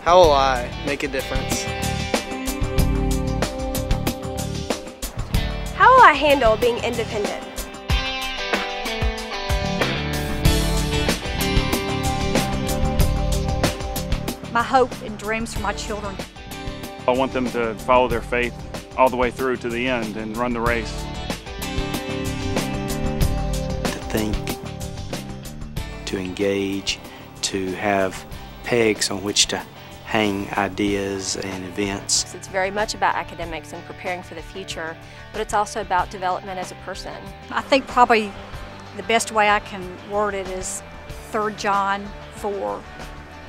How will I make a difference? How will I handle being independent? My hope and dreams for my children. I want them to follow their faith all the way through to the end and run the race. To think, to engage, to have pegs on which to hang ideas and events. It's very much about academics and preparing for the future, but it's also about development as a person. I think probably the best way I can word it is 3 John 4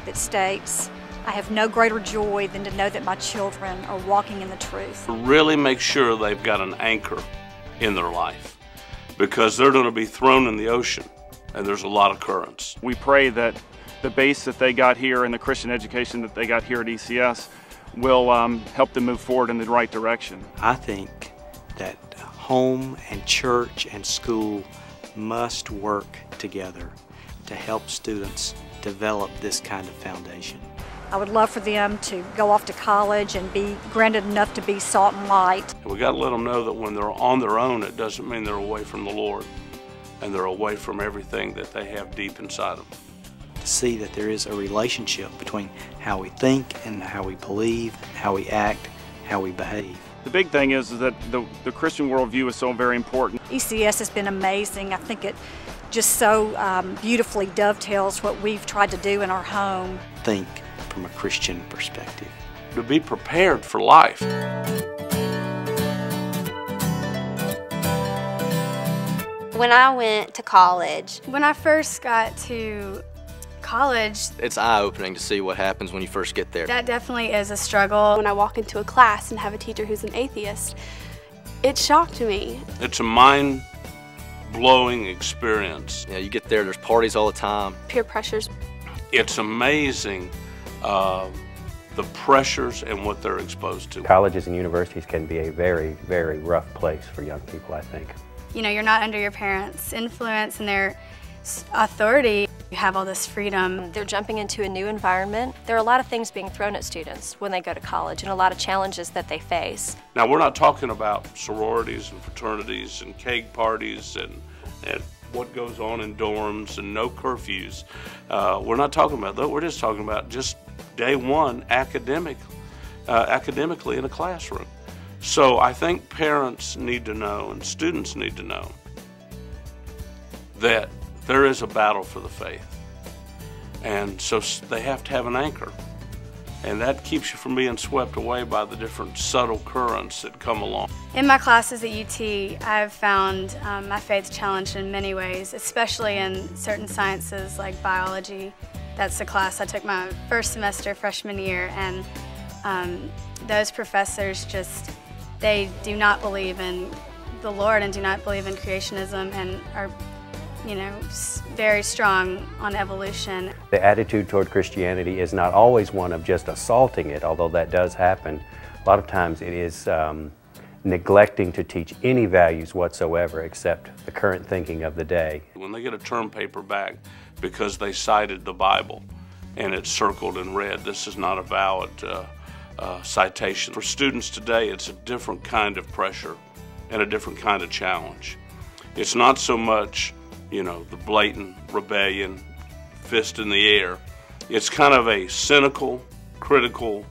that states, I have no greater joy than to know that my children are walking in the truth. Really make sure they've got an anchor in their life, because they're going to be thrown in the ocean and there's a lot of currents. We pray that the base that they got here and the Christian education that they got here at ECS will help them move forward in the right direction. I think that home and church and school must work together to help students develop this kind of foundation. I would love for them to go off to college and be granted enough to be salt and light. We got to let them know that when they're on their own, it doesn't mean they're away from the Lord, and they're away from everything that they have deep inside them. To see that there is a relationship between how we think and how we believe, how we act, how we behave. The big thing is that the Christian worldview is so very important. ECS has been amazing. I think it just so beautifully dovetails what we've tried to do in our home. Think from a Christian perspective. To be prepared for life. When I went to college. When I first got to college, it's eye-opening to see what happens when you first get there. That definitely is a struggle. When I walk into a class and have a teacher who's an atheist, it shocked me. It's a mind-blowing experience. You get there, there's parties all the time. Peer pressures. It's amazing the pressures and what they're exposed to. Colleges and universities can be a very, very rough place for young people, I think. You know, you're not under your parents' influence and their authority. You have all this freedom. They're jumping into a new environment. There are a lot of things being thrown at students when they go to college and a lot of challenges that they face. Now, we're not talking about sororities and fraternities and cake parties and what goes on in dorms and no curfews. We're not talking about that. We're just talking about just day one academically in a classroom. So I think parents need to know and students need to know that there is a battle for the faith. And so they have to have an anchor. And that keeps you from being swept away by the different subtle currents that come along. In my classes at UT, I've found my faith challenged in many ways, especially in certain sciences like biology. That's the class I took my first semester freshman year, and those professors they do not believe in the Lord and do not believe in creationism and are, you know, very strong on evolution. The attitude toward Christianity is not always one of just assaulting it, although that does happen. A lot of times it is neglecting to teach any values whatsoever except the current thinking of the day. When they get a term paper back because they cited the Bible and it's circled in red, this is not a valid citation. For students today, it's a different kind of pressure and a different kind of challenge. It's not so much, you know, the blatant rebellion, fist in the air. It's kind of a cynical, critical,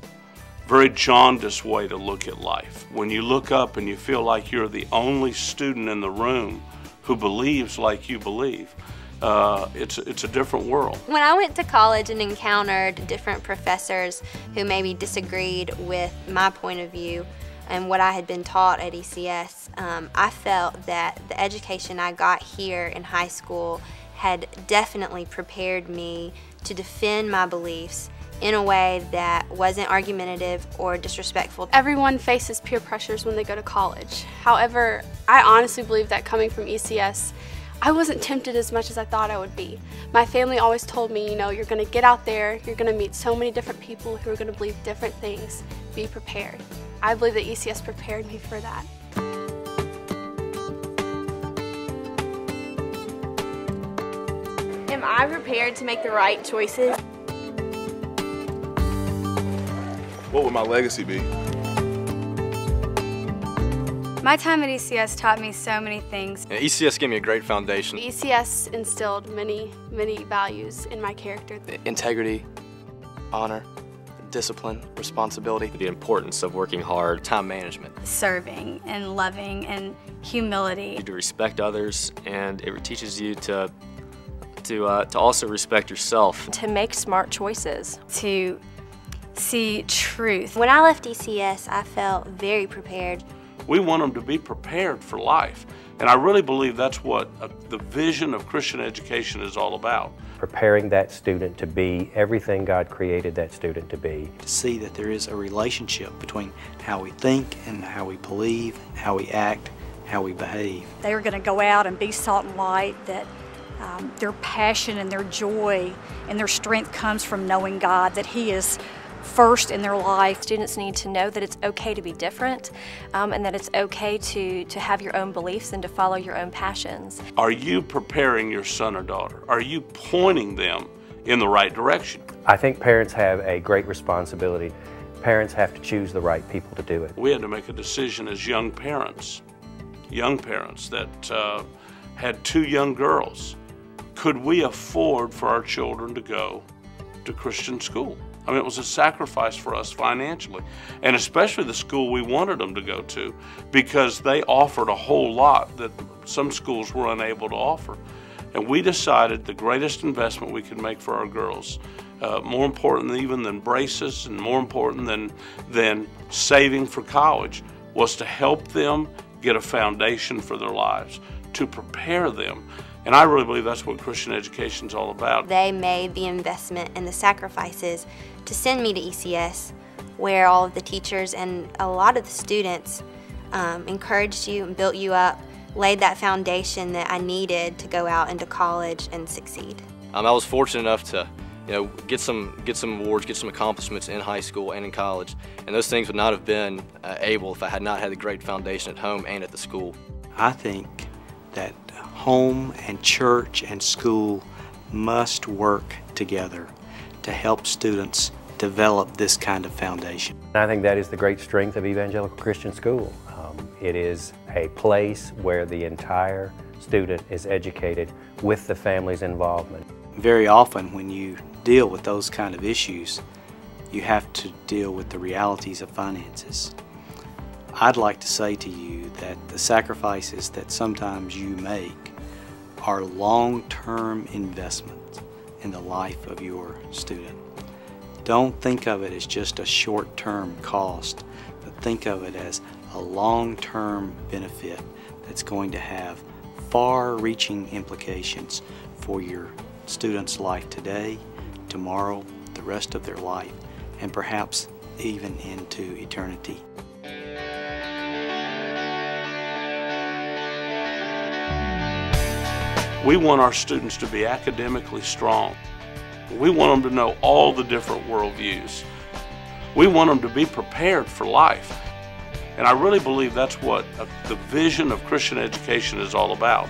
very jaundiced way to look at life. When you look up and you feel like you're the only student in the room who believes like you believe, it's a different world. When I went to college and encountered different professors who maybe disagreed with my point of view and what I had been taught at ECS, I felt that the education I got here in high school had definitely prepared me to defend my beliefs in a way that wasn't argumentative or disrespectful. Everyone faces peer pressures when they go to college. However, I honestly believe that coming from ECS, I wasn't tempted as much as I thought I would be. My family always told me, you know, you're going to get out there, you're going to meet so many different people who are going to believe different things. Be prepared. I believe that ECS prepared me for that. Am I prepared to make the right choices? What would my legacy be? My time at ECS taught me so many things. And ECS gave me a great foundation. ECS instilled many values in my character. Integrity, honor, discipline, responsibility. The importance of working hard, time management. Serving and loving and humility. To respect others, and it teaches you to also respect yourself. To make smart choices. To see truth. When I left ECS, I felt very prepared. We want them to be prepared for life. And I really believe that's what the vision of Christian education is all about. Preparing that student to be everything God created that student to be. To see that there is a relationship between how we think and how we believe, how we act, how we behave. They are going to go out and be salt and light, that their passion and their joy and their strength comes from knowing God, that He is first in their life. Students need to know that it's okay to be different, and that it's okay to have your own beliefs and to follow your own passions. Are you preparing your son or daughter? Are you pointing them in the right direction? I think parents have a great responsibility. Parents have to choose the right people to do it. We had to make a decision as young parents that had 2 young girls. Could we afford for our children to go to Christian school? I mean, it was a sacrifice for us financially, and especially the school we wanted them to go to, because they offered a whole lot that some schools were unable to offer. And we decided the greatest investment we could make for our girls, more important even than braces and more important than saving for college, was to help them get a foundation for their lives, to prepare them. And I really believe that's what Christian education is all about. They made the investment and the sacrifices to send me to ECS, where all of the teachers and a lot of the students encouraged you and built you up, laid that foundation that I needed to go out into college and succeed. I was fortunate enough to, get some awards, get some accomplishments in high school and in college, and those things would not have been able if I had not had the great foundation at home and at the school. I think that home and church and school must work together to help students develop this kind of foundation. I think that is the great strength of Evangelical Christian School. It is a place where the entire student is educated with the family's involvement. Very often when you deal with those kind of issues, you have to deal with the realities of finances. I'd like to say to you that the sacrifices that sometimes you make are long-term investments in the life of your student. Don't think of it as just a short-term cost, but think of it as a long-term benefit that's going to have far-reaching implications for your student's life today, tomorrow, the rest of their life, and perhaps even into eternity. We want our students to be academically strong. We want them to know all the different worldviews. We want them to be prepared for life. And I really believe that's what the vision of Christian education is all about.